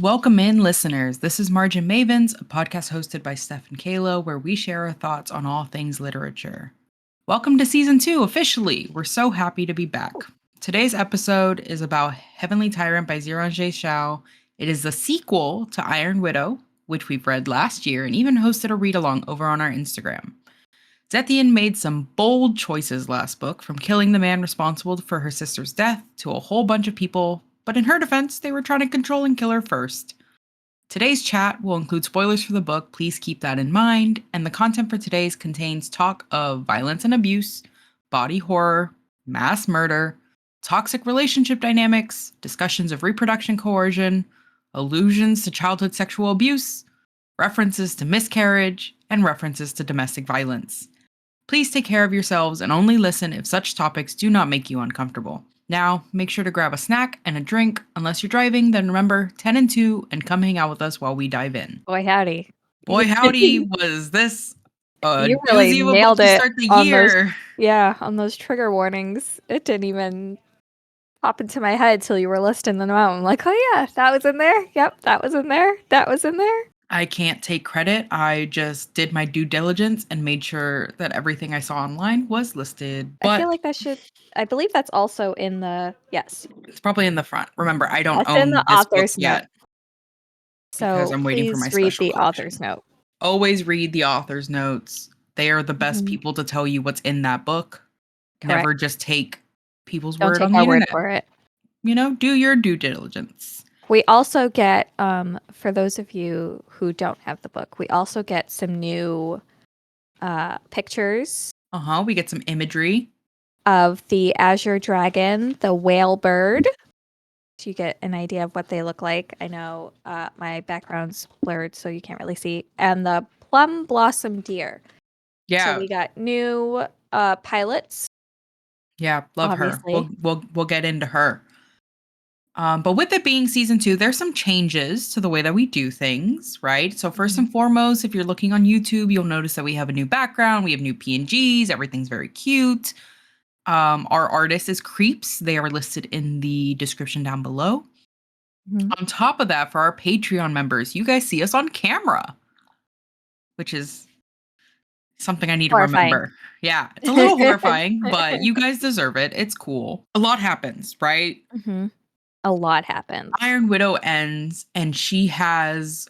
Welcome in, listeners. This is Margin Mavens, a podcast hosted by Steph and Kayla, where we share our thoughts on all things literature. Welcome to season 2, officially. We're so happy to be back. Today's episode is about Heavenly Tyrant by Zhao. It is the sequel to Iron Widow, which we've read last year and even hosted a read-along over on our Instagram. Zetian made some bold choices last book, from killing the man responsible for her sister's death to a whole bunch of people, but in her defense, they were trying to control and kill her first. Today's chat will include spoilers for the book, please keep that in mind, and the content for today's contains talk of violence and abuse, body horror, mass murder, toxic relationship dynamics, discussions of reproduction coercion, allusions to childhood sexual abuse, references to miscarriage, and references to domestic violence. Please take care of yourselves and only listen if such topics do not make you uncomfortable. Now, make sure to grab a snack and a drink. Unless you're driving, then remember 10 and 2 and come hang out with us while we dive in. Boy, howdy. Boy, howdy, was this a You really doozy of a book nailed to it start the on year. on those trigger warnings. It didn't even pop into my head till you were listing them out. I'm like, oh yeah, that was in there. Yep, that was in there. That was in there. I can't take credit. I just did my due diligence and made sure that everything I saw online was listed. But I feel like I believe that's also in the, yes. It's probably in the front. Remember, I don't That's in own the this book author's yet. note. Because So I'm waiting for my please read special the collection. author's note. Always read the author's notes. They are the best people to tell you what's in that book. Correct. Never just take people's Don't word take on the our internet. word for it. You know, do your due diligence. We also get, for those of you who don't have the book, we also get some new pictures. We get some imagery Of the azure dragon, the whale bird. So you get an idea of what they look like. I know my background's blurred, so you can't really see. And the plum blossom deer. Yeah. So we got new pilots. Yeah, love obviously. her. We'll get into her. But with it being season 2, there's some changes to the way that we do things, right? So first and foremost, if you're looking on YouTube, you'll notice that we have a new background, we have new PNGs, everything's very cute. Our artist is Creeps. They are listed in the description down below. On top of that, for our Patreon members, you guys see us on camera, which is something I need to remember. Yeah, it's a little horrifying, but you guys deserve it. It's cool. A lot happens, right? A lot happens. Iron Widow ends, and she has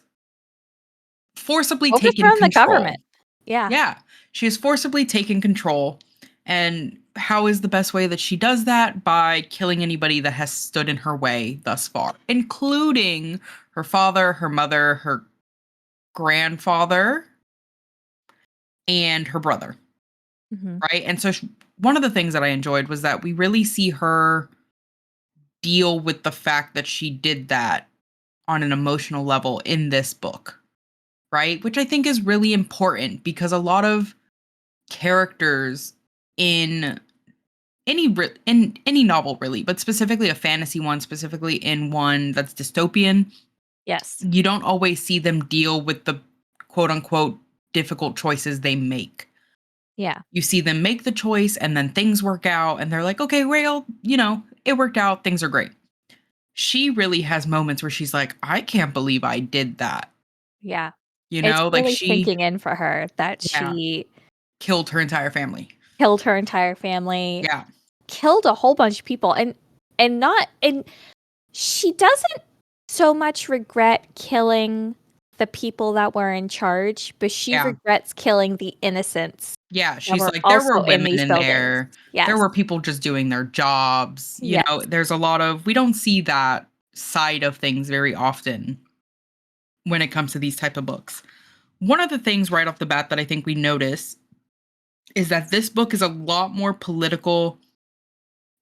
forcibly taken Overthrown control. the government. Yeah, she has forcibly taken control. And how is the best way that she does that? By killing anybody that has stood in her way thus far, including her father, her mother, her grandfather, and her brother. Right? And so one of the things that I enjoyed was that we really see her deal with the fact that she did that on an emotional level in this book. Right? Which I think is really important, because a lot of characters in any novel, really, but specifically a fantasy one, specifically in one that's dystopian, yes, you don't always see them deal with the quote unquote difficult choices they make. Yeah. You see them make the choice and then things work out and they're like, okay, well, it worked out. Things are great. She really has moments where she's like, I can't believe I did that. Yeah. It's like really sinking in for her that she killed her entire family. Yeah. Killed a whole bunch of people. And she doesn't so much regret killing the people that were in charge, but she regrets killing the innocents. Yeah, she's like, there were women in there. Yes. There were people just doing their jobs. You know, there's a lot of, we don't see that side of things very often when it comes to these type of books. One of the things right off the bat that I think we notice is that this book is a lot more political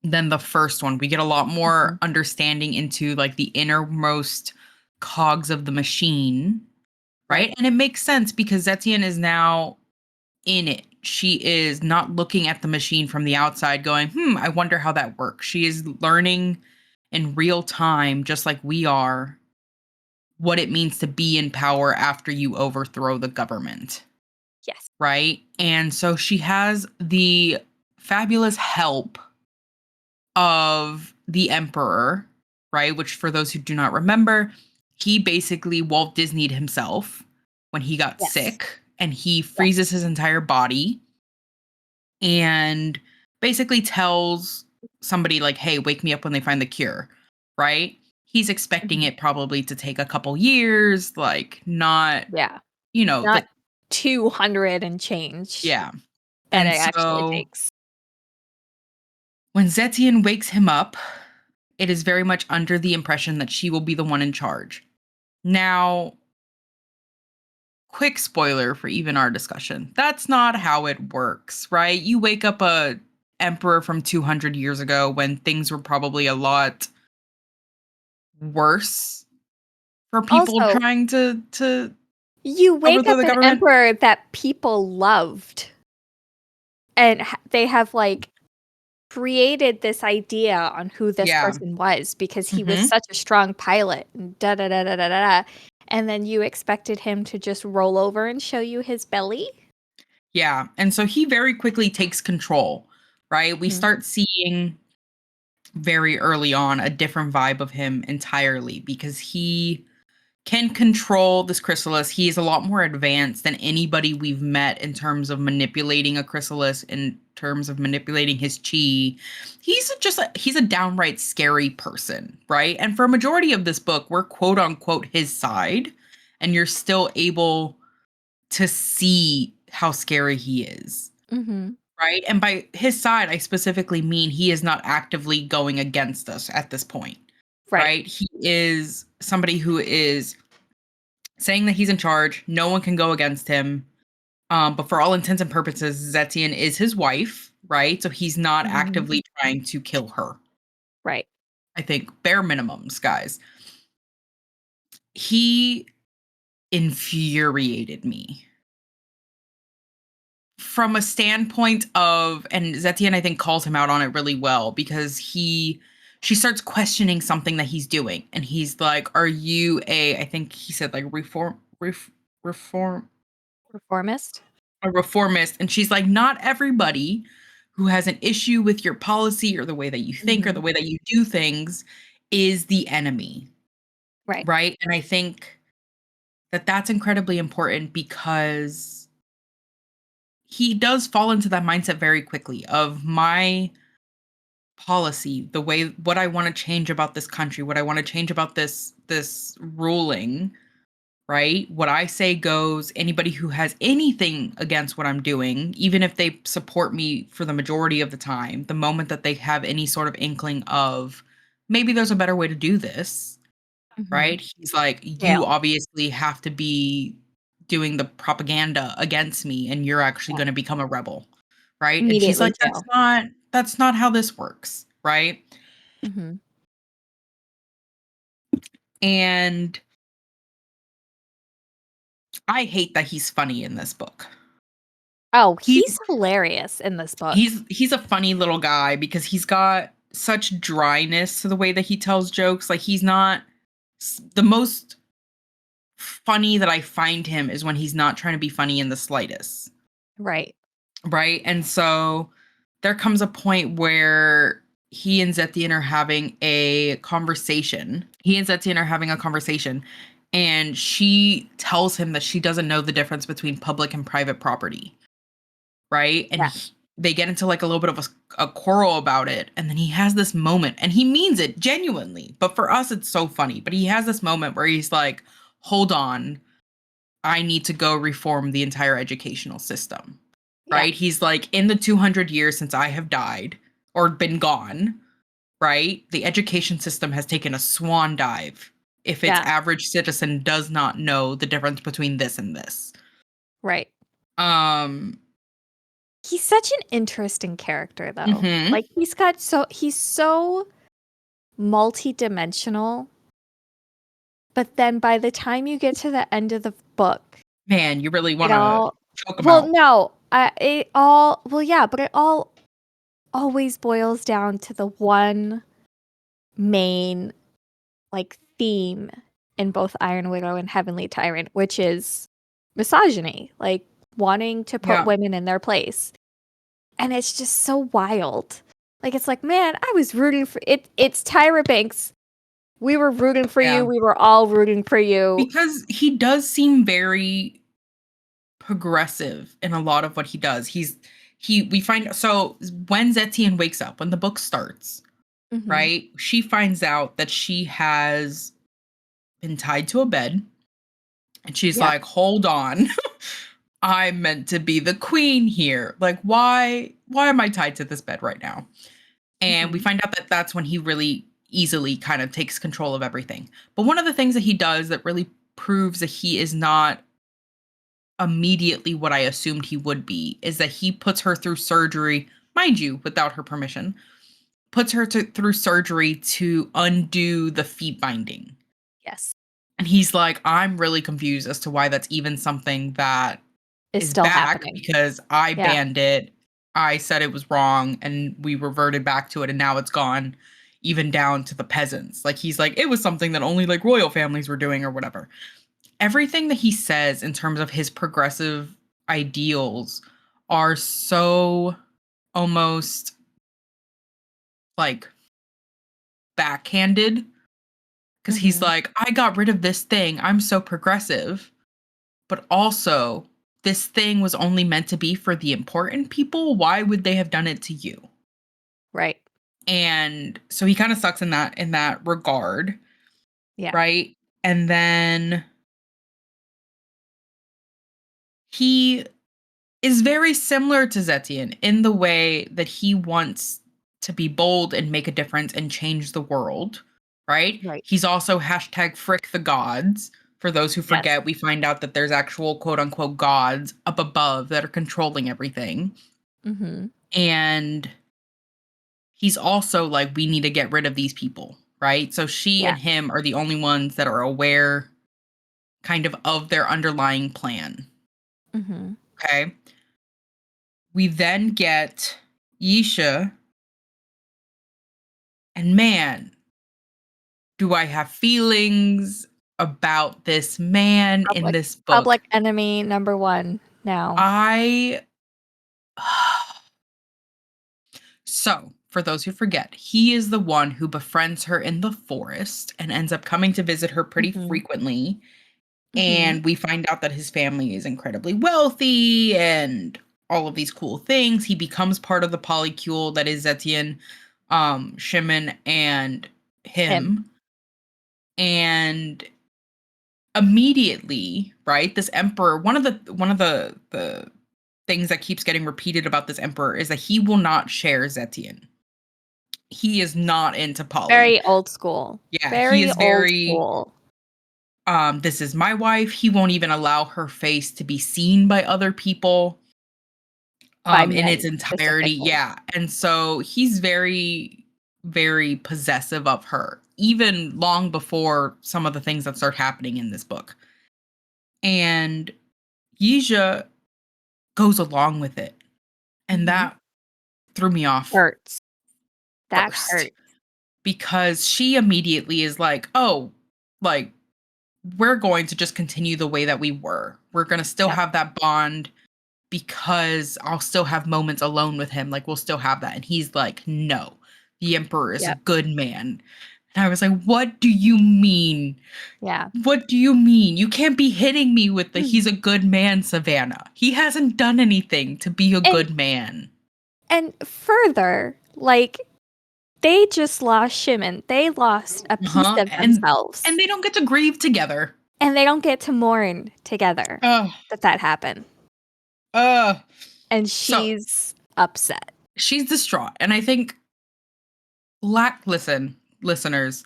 than the first one. We get a lot more understanding into like the innermost cogs of the machine, right? And it makes sense because Zetian is now in it. She is not looking at the machine from the outside going, I wonder how that works. She is learning in real time, just like we are, what it means to be in power after you overthrow the government. Yes. Right? And so she has the fabulous help of the Emperor, right? Which, for those who do not remember, he basically Walt Disney'd himself when he got Yes. sick, and he freezes his entire body and basically tells somebody like, "Hey, wake me up when they find the cure." Right? He's expecting Mhm. it probably to take a couple years, like not, Yeah. the Not 200 and change yeah. that And it actually so takes. when Zetian wakes him up, it is very much under the impression that she will be the one in charge. Now, quick spoiler for even our discussion. That's not how it works, right? You wake up a emperor from 200 years ago when things were probably a lot worse for people Also, trying to you wake overthrow up the an government. emperor that people loved, and they have created this idea on who this Yeah. person was because he was Mhm. such a strong pilot and da da da da da da. And then you expected him to just roll over and show you his belly? Yeah. And so he very quickly takes control, right? We Mhm. start seeing very early on a different vibe of him entirely because he can control this chrysalis. He is a lot more advanced than anybody we've met in terms of manipulating a chrysalis, in terms of manipulating his chi. He's a downright scary person, right? And for a majority of this book, we're quote unquote his side, and you're still able to see how scary he is. Mhm. Right. And by his side, I specifically mean he is not actively going against us at this point. Right. Right. He is somebody who is saying that he's in charge. No one can go against him. But for all intents and purposes, Zetian is his wife, right? So he's not Mhm. actively trying to kill her. Right. I think bare minimums, guys. He infuriated me from a standpoint of, and Zetian, I think, calls him out on it really well because she starts questioning something that he's doing. And he's like, are you I think he said like reform, Reformist? a reformist, and she's like, not everybody who has an issue with your policy or the way that you think or the Mhm. way that you do things is the enemy, Right. right? And I think that that's incredibly important because he does fall into that mindset very quickly of my policy, the way what I want to change about this country, what I want to change about this ruling, right? What I say goes. Anybody who has anything against what I'm doing, even if they support me for the majority of the time, the moment that they have any sort of inkling of maybe there's a better way to do this, Mhm. right? He's like, you Jail. obviously have to be doing the propaganda against me and you're actually Yeah. going to become a rebel, right? And she's Immediately like, jail. that's not how this works, right? Mhm. And I hate that he's funny in this book. Oh, He's he's hilarious in this book. he's a funny little guy because he's got such dryness to the way that he tells jokes. Like he's not the most funny that I find him is when he's not trying to be funny in the slightest. Right. Right? And so there comes a point where he and Zetian are having a conversation. He and Zetian are having a conversation, and she tells him that she doesn't know the difference between public and private property. Right? And Yeah. they get into like a little bit of a quarrel about it. And then he has this moment, and he means it genuinely. But for us, it's so funny. But he has this moment where he's like, hold on, I need to go reform the entire educational system. Yeah. Right? He's like, in the 200 years since I have died or been gone, right? The education system has taken a swan dive if its Yeah. average citizen does not know the difference between this and this. Right. Um, He's such an interesting character though. mhm. He's so multi-dimensional, but then by the time you get to the end of the book, Man, you really it want to all choke him well, out. no, it all well, yeah, but it all always boils down to the one main theme in both Iron Widow and Heavenly Tyrant, which is misogyny, like wanting to put Yeah. women in their place. And it's just so wild. Like it's like, man, I was rooting for it. It's Tyra Banks We were rooting for Yeah. you. We were all rooting for you. Because he does seem very progressive in a lot of what he does. We find so when Zetian wakes up, when the book starts, Mhm. right? She finds out that she has been tied to a bed. And she's Yeah. like, hold on. I'm meant to be the queen here. Like, why am I tied to this bed right now? And we Mhm. find out that that's when he really easily kind of takes control of everything. But one of the things that he does that really proves that he is not immediately what I assumed he would be is that he puts her through surgery, mind you, without her permission, puts her through surgery to undo the feet binding. Yes. And he's like, I'm really confused as to why that's even something that Is is still back happening. because I Yeah. banned it. I said it was wrong and we reverted back to it and now it's gone even down to the peasants. Like he's like, it was something that only like royal families were doing or whatever. Everything that he says in terms of his progressive ideals are so almost like backhanded because he's Mhm. like, I got rid of this thing. I'm so progressive. But also, this thing was only meant to be for the important people. Why would they have done it to you? Right. And so he kind of sucks in that regard, Yeah. right? And then he is very similar to Zetian in the way that he wants to be bold and make a difference and change the world, right? Right. He's also hashtag frick the gods. For those who Yes. forget, we find out that there's actual quote unquote gods up above that are controlling everything. Mhm. And he's also like, we need to get rid of these people, right? So she Yeah. and him are the only ones that are aware kind of their underlying plan. Mhm. Okay. We then get Yisha, and man, do I have feelings about this man in Public this public book. enemy number 1 now. I So, for those who forget, he is the one who befriends her in the forest and ends up coming to visit her pretty Mhm. frequently. Mhm. And we find out that his family is incredibly wealthy and all of these cool things. He becomes part of the polycule that is Zetian, Shimin, and Him. him. And immediately, right, this emperor, one of the things that keeps getting repeated about this emperor is that he will not share Zetian. He is not into poly. Very old school. Yeah, he Very is old very school. this is my wife. He won't even allow her face to be seen by other people By in its men entirety. specifically. Yeah. And so he's very very possessive of her even long before some of the things that start happening in this book. And Yizhi goes along with it. And Mhm. that threw me off Hurts. That first hurts. because she immediately is like, "Oh, like we're going to just continue the way that we were. We're going to still Yep. have that bond because I'll still have moments alone with him. Like we'll still have that." And he's like, "No, the emperor is a Yep. good man." And I was like, "What do you mean? Yeah. What do you mean? You can't be hitting me with the Mm. he's a good man, Savannah. He hasn't done anything to be a And good man." and further, like, they just lost Shimin. They lost a piece Uh-huh. of And themselves, they don't get to grieve together. and they don't get to mourn together Ugh. that happened, Ugh. and So she's upset. she's distraught. And I think listeners,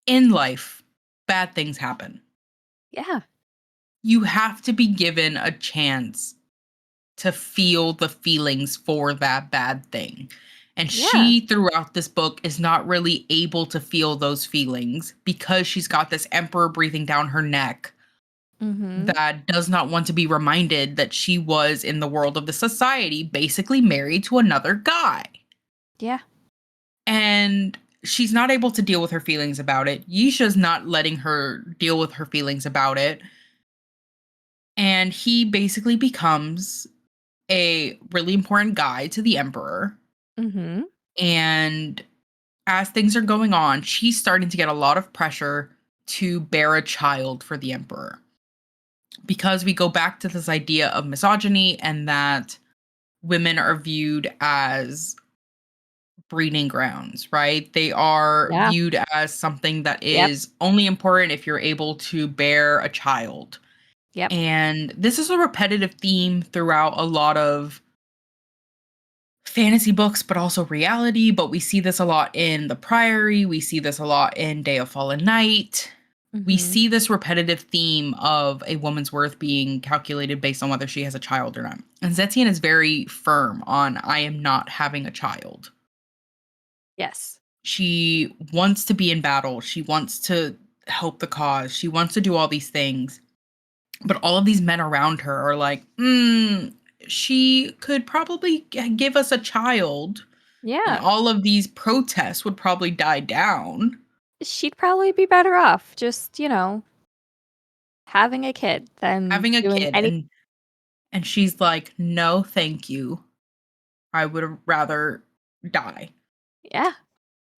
in life, bad things happen. Yeah. You have to be given a chance to feel the feelings for that bad thing. And Yeah. she, throughout this book, is not really able to feel those feelings because she's got this emperor breathing down her neck Mhm. that does not want to be reminded that she was in the world of the society, basically married to another guy. Yeah. And she's not able to deal with her feelings about it. Yisha's not letting her deal with her feelings about it. And he basically becomes a really important guy to the emperor. Mhm. And as things are going on, she's starting to get a lot of pressure to bear a child for the emperor. Because we go back to this idea of misogyny and that women are viewed as breeding grounds, right? They are Yeah. viewed as something that Yep. is only important if you're able to bear a child. Yep. And this is a repetitive theme throughout a lot of fantasy books, but also reality. But we see this a lot in The Priory. We see this a lot in Day of Fallen Night. We Hmm. see this repetitive theme of a woman's worth being calculated based on whether she has a child or not. And Zetian is very firm on, I am not having a child. Yes. She wants to be in battle. She wants to help the cause. She wants to do all these things. But all of these men around her are like, she could probably give us a child, and Yeah. all of these protests would probably die down. She'd probably be better off just, having a kid than Having a doing kid, any. and she's like, no, thank you. I would rather die. Yeah.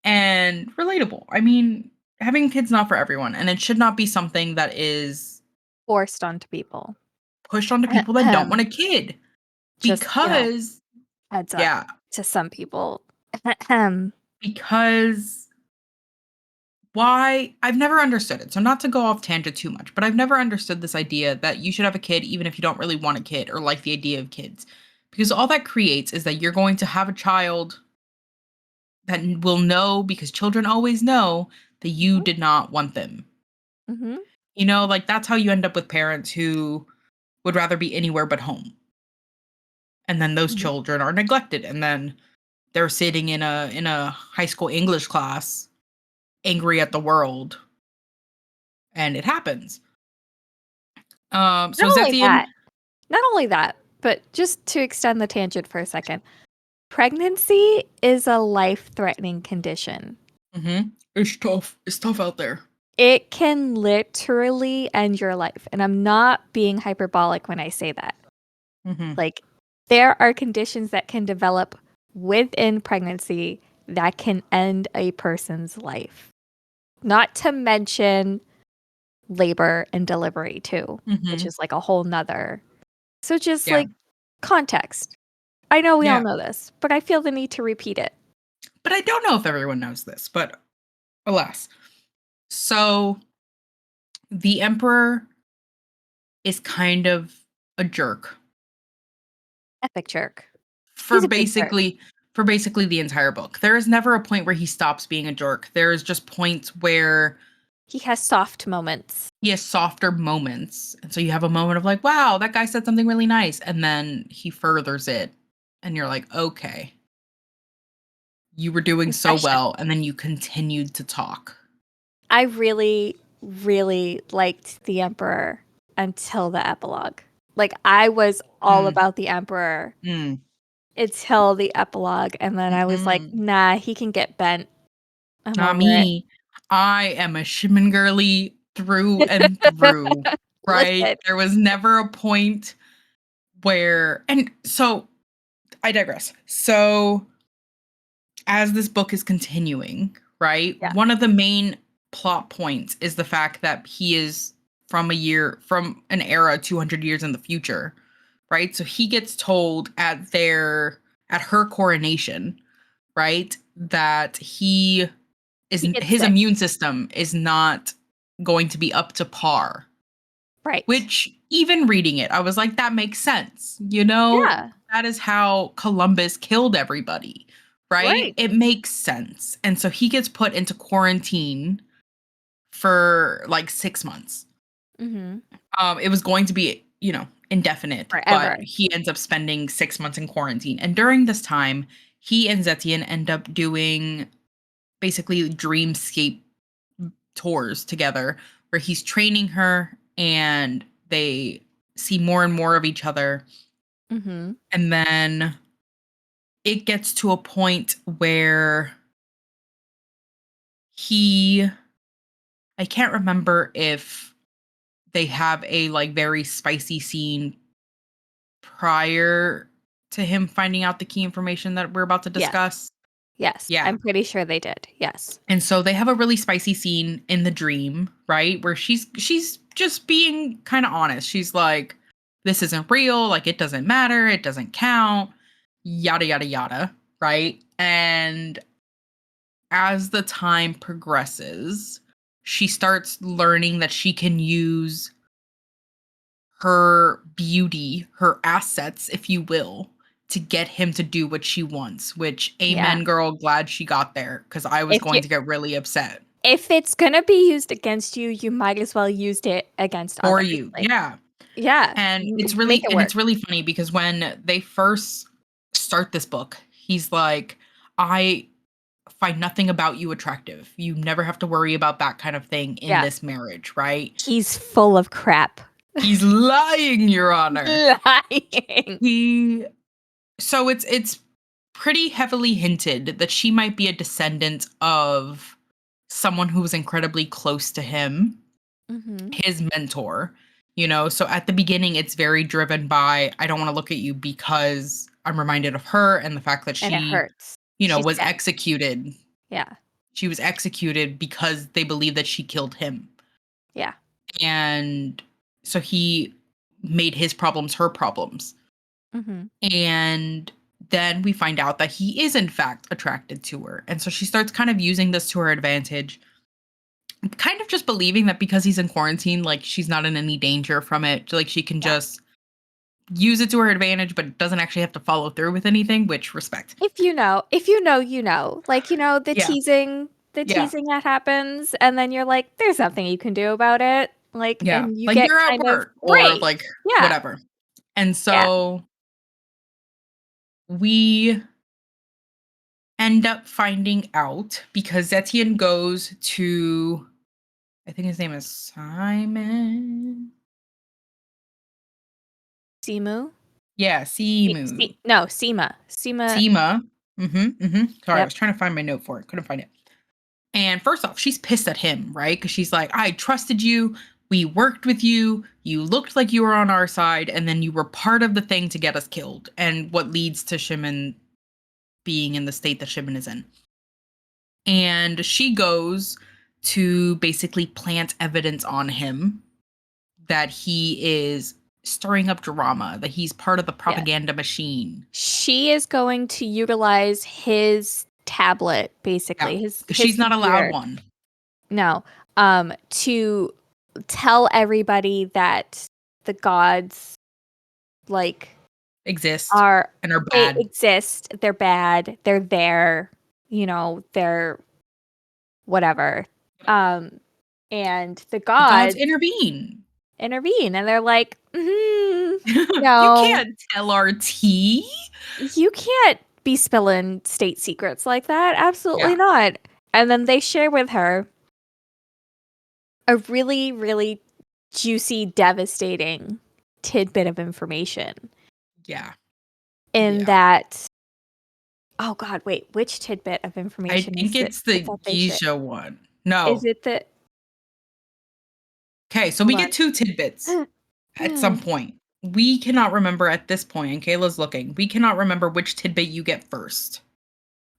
And relatable. I mean, having kids not for everyone, and it should not be something that is Forced onto people. pushed onto people that don't want a kid. Just, Because heads up yeah, to some people. because why I've never understood it. So not to go off tangent too much, but I've never understood this idea that you should have a kid even if you don't really want a kid or like the idea of kids. Because all that creates is that you're going to have a child that will know, because children always know, that you did not want them. Mm-hmm. Like that's how you end up with parents who would rather be anywhere but home. And then those Hmm. children are neglected, and then they're sitting in a high school English class angry at the world, and it happens. Not So only Zetian. that, not only that, but just to extend the tangent for a second, pregnancy is a life-threatening condition. It's tough. It's tough out there. It can literally end your life. And I'm not being hyperbolic when I say that. Mhm. Like, there are conditions that can develop within pregnancy that can end a person's life. Not to mention labor and delivery, too, which Mhm. is like a whole nother. So, just Yeah. like context. I know we all Yeah. know this, but I feel the need to repeat it. But I don't know if everyone knows this, but alas. So the emperor is kind of a jerk Epic jerk. for He's a big jerk. basically for basically the entire book. There is never a point where he stops being a jerk. There is just points where He has soft moments. he has softer moments. And so you have a moment of like, wow, that guy said something really nice. And then he furthers it. And you're like, okay, you were doing so Confession. well. And then you continued to talk. I really, really liked the Emperor until the epilogue. Like, I was all Mm, about the Emperor mm, until the epilogue, and then I was like, mm-mm. nah, he can get bent. I'm Not over it. me. I am a Shimin girly through and through, right? Listen. There was never a point where, and so I digress. So as this book is continuing, right? Yeah. One of the main plot points is the fact that he is from an era 200 years in the future, right? So he gets told at her coronation, right, that He gets his sick. immune system is not going to be up to par. Right. Which, even reading it, I was like, that makes sense. That is how Columbus killed everybody, right? Right. It makes sense. And so he gets put into quarantine for like 6 months. Mm-hmm. It was going to be, indefinite, Forever. but he ends up spending 6 months in quarantine. And during this time, he and Zetian end up doing basically dreamscape tours together where he's training her and they see more and more of each other. Mm-hmm. And then it gets to a point where he I can't remember if they have a like very spicy scene prior to him finding out the key information that we're about to Yes. discuss. Yes. Yeah. I'm pretty sure they did. Yes. And so they have a really spicy scene in the dream, right? Where she's just being kind of honest. She's like, this isn't real, like it doesn't matter, it doesn't count, yada yada yada, right? And as the time progresses, she starts learning that she can use her beauty, her assets, if you will, to get him to do what she wants, which Yeah. amen girl, glad she got there because I was If you going to get really upset. if it's gonna be used against you, you might as well use it against For others. you. Like, Yeah. yeah, And make it work. it's really funny because when they first start this book, he's like, I find nothing about you attractive. You never have to worry about that kind of thing in Yeah. this marriage, right? He's full of crap. He's lying, Your Honor. Lying. He So it's pretty heavily hinted that she might be a descendant of someone who was incredibly close to him, Mm-hmm. his mentor, you know? So at the beginning, it's very driven by, I don't want to look at you because I'm reminded of her and the fact that And it she, hurts. She's was dead. executed. Yeah. She was executed because they believe that she killed him. Yeah. And so he made his problems her problems. Mm-hmm. And then we find out that he is, in fact, attracted to her. And so she starts kind of using this to her advantage, kind of just believing that because he's in quarantine, like she's not in any danger from it. Like she can Yeah. just use it to her advantage, but doesn't actually have to follow through with anything, which respect. If you know, you know. Like, the Yeah. Yeah. teasing that happens, and then you're like, there's nothing you can do about it. Like, Yeah. and you Like get you're at kind of work or great. like Yeah. whatever. And Yeah. so we end up finding out because Zetian goes to, I think his name is Simon. Simu? Yeah, Simu. No, Sima. Sima. Sima. Sorry, I Yep. was trying to find my note for it. Couldn't find it. And first off, she's pissed at him, right? Because she's like, I trusted you. We worked with you. You looked like you were on our side. And then you were part of the thing to get us killed. And what leads to Shimin being in the state that Shimin is in. And she goes to basically plant evidence on him that he is stirring up drama, that he's part of the Yes. propaganda machine. She is going to utilize his tablet, basically, Yeah, his she's not allowed computer. one. No. To tell everybody that the gods, like, Exist and are they bad. exist, they're bad, they're there, they're whatever. And the The gods gods intervene. intervene, and they're like, You no, can't tell our tea. you can't be spilling state secrets like that. Absolutely Yeah, not. And then they share with her a really, really juicy, devastating tidbit of information. yeah. In that, oh God, wait, which tidbit of I information think is it? it's the That they share? Yizhi one. Is No. it the? Okay, so we Hold get two tidbits at some on. point. We cannot remember at this point, and Kayla's looking. We cannot remember which tidbit you get first.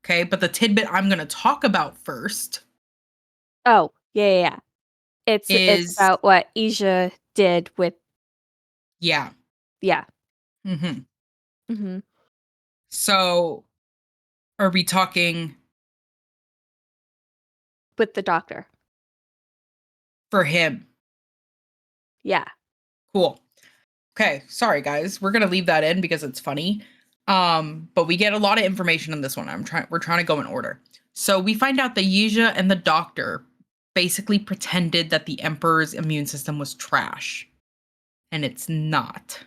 Okay, but the tidbit I'm going to talk about first Oh, yeah. It's is, about what Asia did with, yeah. yeah. hmm Mm-hmm. So are we talking With the doctor. for him? Yeah. Cool. Okay, sorry guys. We're gonna leave that in because it's funny. But we get a lot of information in this one. We're trying to go in order. So we find out that Yizhi and the doctor basically pretended that the Emperor's immune system was trash. And it's not.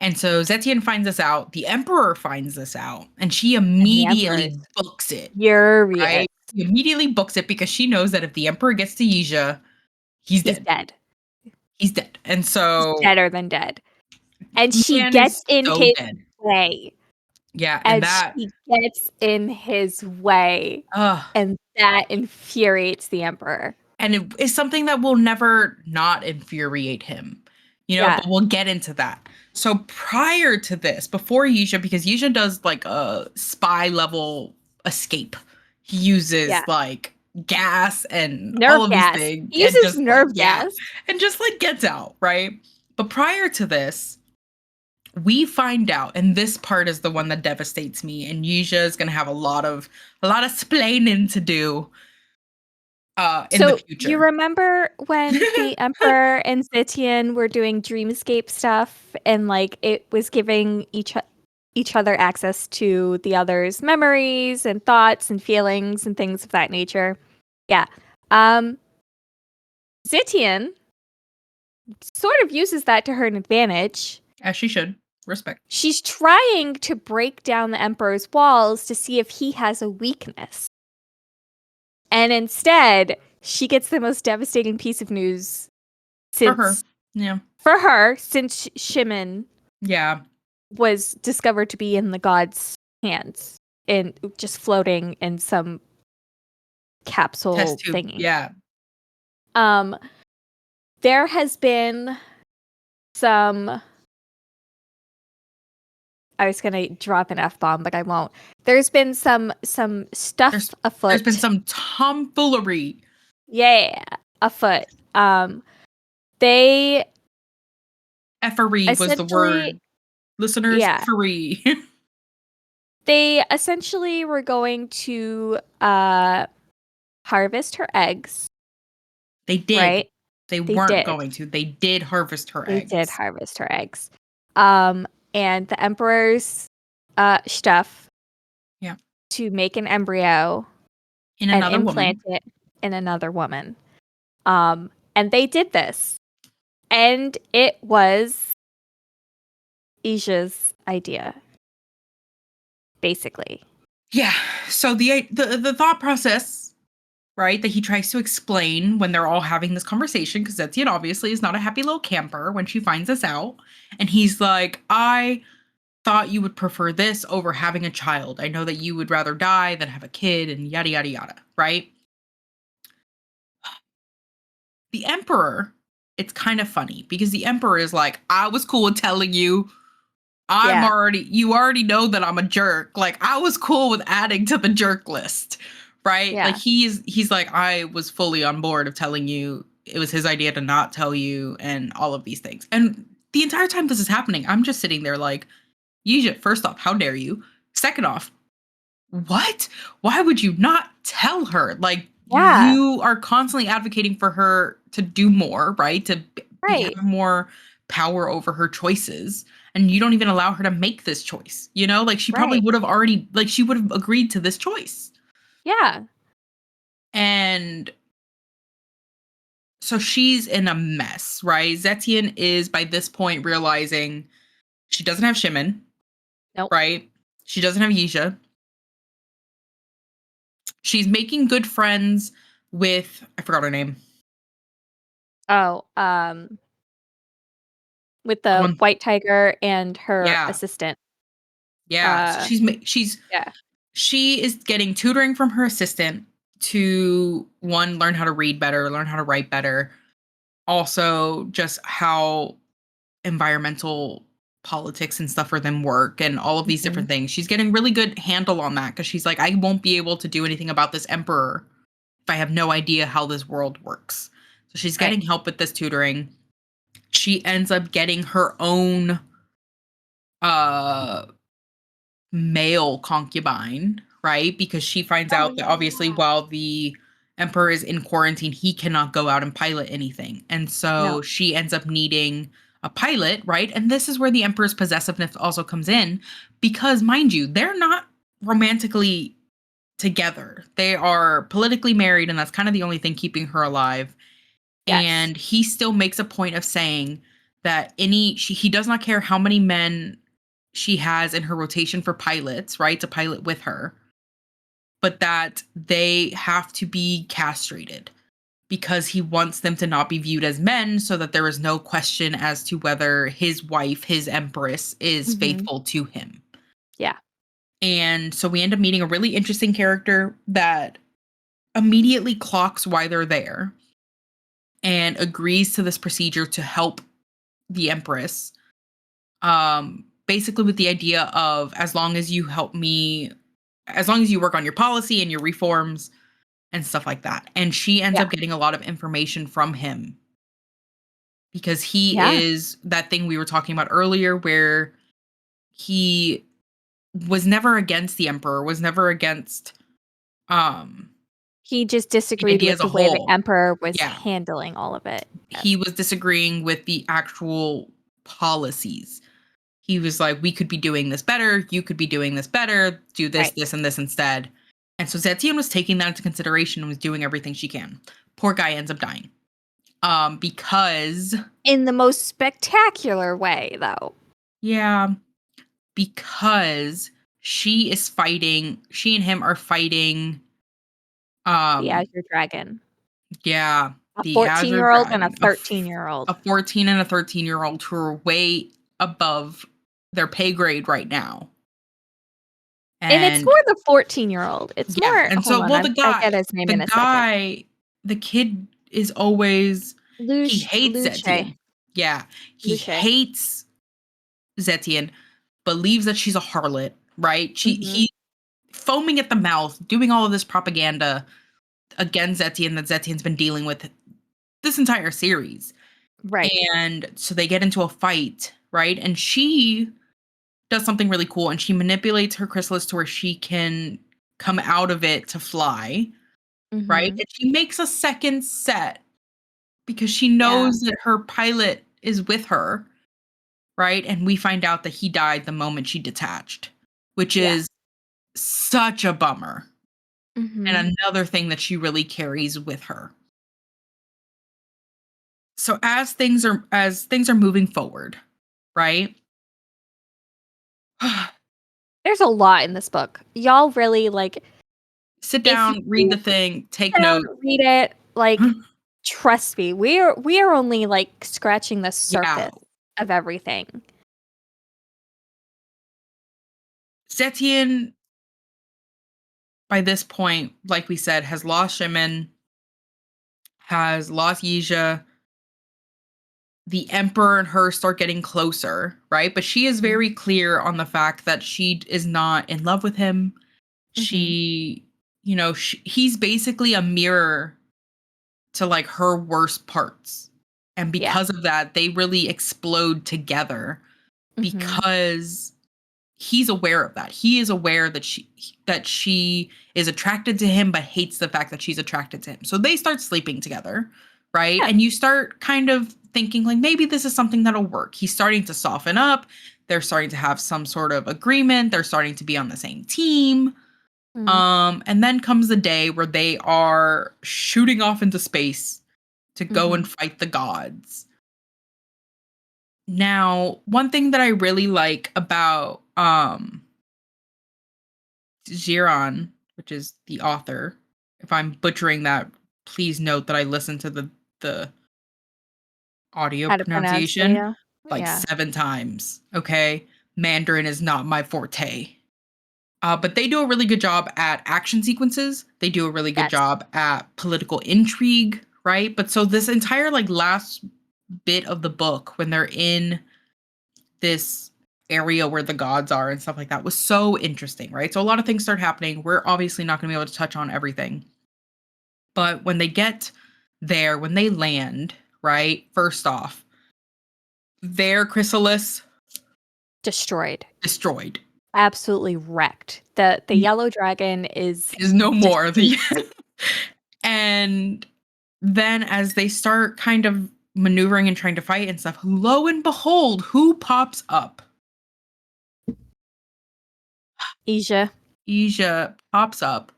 And so Zetian finds this out. The Emperor finds this out, and she And the Emperor is immediately books it. furious. Right? She immediately books it because she knows that if the Emperor gets to Yizhi, he's He's dead. dead. He's dead. And He's so deader than dead. And she man gets is in so his dead. way. Yeah, and And that she gets in his way. And that infuriates the Emperor. and it is something that will never not infuriate him. Yeah. But we'll get into that. So prior to this, before Yizhi, because Yizhi does like a spy level escape. He uses Yeah. like gas and all Nerve of these gas. things He and uses just like, nerve yeah, gas. and just like gets out, right? But prior to this, we find out, and this part is the one that devastates me, and Yizhi is gonna have a lot of splaining to do in the So you future. remember when the Emperor and Zetian were doing dreamscape stuff and like it was giving each other access to the other's memories and thoughts and feelings and things of that nature? Yeah. Um Zetian sort of uses that to her advantage. As she should. Respect. She's trying to break down the Emperor's walls to see if he has a weakness. And instead, she gets the most devastating piece of news For her. since Yeah. for her since Shimin Yeah. was discovered to be in the gods' hands and just floating in some capsule Test tube. thingy. Yeah. Um there has been some I was gonna drop an F-bomb, but I won't. There's been some stuff There's been afoot. some tomfoolery. Yeah, afoot. They Effery was the essentially word. Listeners, yeah, effery. they essentially were going to harvest her eggs, They did. right? They They weren't did. going to. They did harvest her They did eggs. harvest her eggs. And the emperor's stuff Yeah. to make an embryo In and another implant woman. it in another woman. And they did this. And it was Isha's idea, basically. Yeah. So the thought process, right, that he tries to explain when they're all having this conversation, because Zetian obviously is not a happy little camper when she finds this out. And he's like, I thought you would prefer this over having a child. I know that you would rather die than have a kid and yada yada yada, right? The Emperor, it's kind of funny because the Emperor is like, I was cool with telling you Yeah. you already know that I'm a jerk. Like I was cool with adding to the jerk list, right? Like Yeah. he's like, I was fully on board of telling you it was his idea to not tell you and all of these things. And the entire time this is happening, I'm just sitting there like, Yizhi, first off, how dare you? Second off, what? Why would you not tell her? Like Yeah. you are constantly advocating for her to do more, right? To Right. have more power over her choices. And you don't even allow her to make this choice. You know, like she probably Right. would have already like she would have agreed to this choice. Yeah. And so she's in a mess, right? Zetian is by this point realizing she doesn't have Shimin, Nope. right? She doesn't have Yizhi. She's making good friends with I forgot her name. Oh, with The the one, white tiger and her yeah, assistant. yeah. So Uh, yeah. she is getting tutoring from her assistant to one learn how to read better, learn how to write better. Also, just how environmental politics and stuff for them work and all of these Mhm. different things. She's getting really good handle on that because she's like, I won't be able to do anything about this emperor if I have no idea how this world works. So she's Right. getting help with this tutoring. She ends up getting her own uh male concubine, right? Because she finds Oh out that obviously yeah. while the emperor is in quarantine, he cannot go out and pilot anything. And No. so she ends up needing a pilot, right? And this is where the emperor's possessiveness also comes in because mind you, they're not romantically together. They are politically married and that's kind of the only thing keeping her alive. Yes. And he still makes a point of saying that he does not care how many men she has in her rotation for pilots, right? To pilot with her, but that they have to be castrated because he wants them to not be viewed as men so that there is no question as to whether his wife, his empress, is Mhm. faithful to him. Yeah. And so we end up meeting a really interesting character that immediately clocks why they're there and agrees to this procedure to help the empress, basically with the idea of as long as you help me as long as you work on your policy and your reforms and stuff like that. And she ends Yeah. up getting a lot of information from him because he Yeah. is that thing we were talking about earlier where he was never against the emperor, was never against um He just the disagreed idea with as a the way the whole. emperor was Yeah. handling all of it. He Yes. was disagreeing with the actual policies. He was like, we could be doing this better, you could be doing this better, do this, Right. this, and this instead. And so Zetian was taking that into consideration and was doing everything she can. Poor guy ends up dying. Because In the most spectacular way, though. yeah, because she and him are fighting The um Azure Dragon. yeah, A the Azure 14-year-old and a Dragon, 13-year-old. a 14 and a 13-year-old who are way above their pay grade right now. And it's And for the 14-year-old. It's yeah, more and hold so on, well I'll get his name in a second. the kid is always he hates Luce. Zetian. Yeah, he Luce. hates Zetian, believes that she's a harlot, right? Mhm. He foaming at the mouth, doing all of this propaganda against Zetian that Zetian's been dealing with this entire series. Right. And so they get into a fight, right? And she does something really cool and she manipulates her chrysalis to where she can come out of it to fly, right? Mhm. And she makes a second set because she Yeah. knows that her pilot is with her, right? And we find out that he died the moment she detached, which Yeah. is such a bummer. Mhm. And another thing that she really carries with her. So as things are moving forward, right? There's a lot in this book. Y'all really Sit if down, read you the thing, sit take down, notes. read it, trust me, we are only scratching the Yeah. surface of everything. Zetian, by this point, like we said, has lost Shimin, has lost Yizhi. The Emperor and her start getting closer, right? But she is Mhm. very clear on the fact that she is not in love with him. Mhm. She, he's basically a mirror to like her worst parts. And Yeah. because of that, they really explode together Mhm. because he's aware of that. He is aware that she is attracted to him but hates the fact that she's attracted to him. So they start sleeping together, right? Yeah. And you start kind of thinking like maybe this is something that'll work. He's starting to soften up. They're starting to have some sort of agreement. They're starting to be on the same team. Mhm. And then comes the day where they are shooting off into space to go and Mhm. fight the gods. Now, one thing that I really like about Xiran, which is the author. If I'm butchering that, please note that I listened to the audio How to pronounce pronunciation like yeah. 7 times, okay? Mandarin is not my forte. But they do a really good job at action sequences. They do a really good Yes. job at political intrigue, right? But so this entire like last bit of the book when they're in this area where the gods are and stuff like that was so interesting, right? So a lot of things start happening. We're obviously not going to be able to touch on everything. But when they get there, when they land, right? First off, their chrysalis Destroyed. destroyed. Absolutely wrecked. The yellow dragon is Is no more the deceased. and then as they start kind of maneuvering and trying to fight and stuff, lo and behold, who pops up? Asia. Yizhi pops up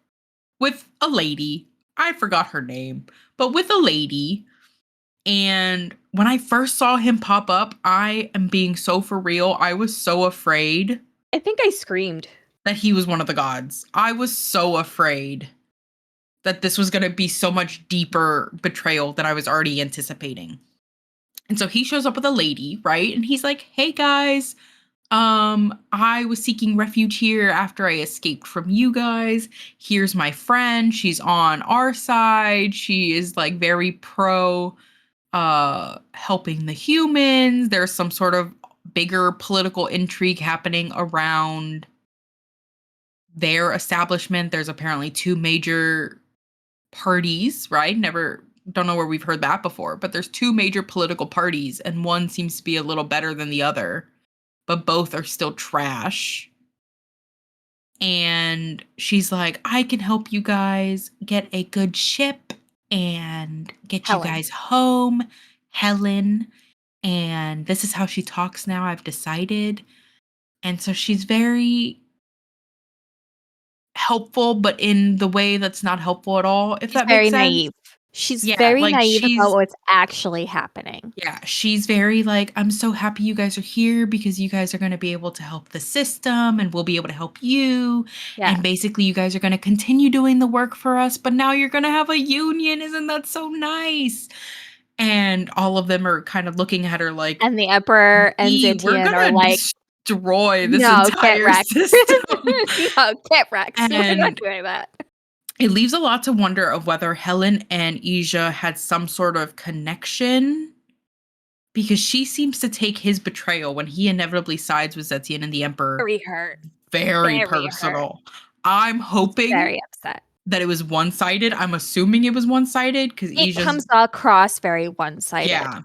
with a lady. I forgot her name, but with a lady. And when I first saw him pop up, I am being so for real. I was so afraid I think I screamed. that he was one of the gods. I was so afraid that this was going to be so much deeper betrayal than I was already anticipating. And so he shows up with a lady, right? And he's like, "Hey guys, I was seeking refuge here after I escaped from you guys. Here's my friend. She's on our side. She is like very pro helping the humans. There's some sort of bigger political intrigue happening around their establishment, there's apparently two major parties, right? Don't know where we've heard that before, but there's two major political parties, and one seems to be a little better than the other, but both are still trash. And she's like, I can help you guys get a good ship and get you Helen. guys home. Helen. And this is how she talks now, I've decided. And so she's very helpful, but in the way that's not helpful at all, if She's that makes very sense. naive. She's Yeah, very like naive about what's actually happening. yeah, she's very like, I'm so happy you guys are here because you guys are going to be able to help the system and we'll be able to help you. Yeah. And basically, you guys are going to continue doing the work for us, but now you're going to have a union. Isn't that so nice? And all of them are kind of looking at her like, And the Emperor and We're Zetian are going to like, destroy this no, get entire wrecked. system. No, get wrecked. We're not And doing that. it leaves a lot to wonder of whether Helen and Yizhi had some sort of connection, because she seems to take his betrayal when he inevitably sides with Zetian and the Emperor Very hurt. very Very personal. I'm hoping very upset. that it was one-sided. I'm assuming it was one-sided because It Yizhi's comes across very one-sided. yeah.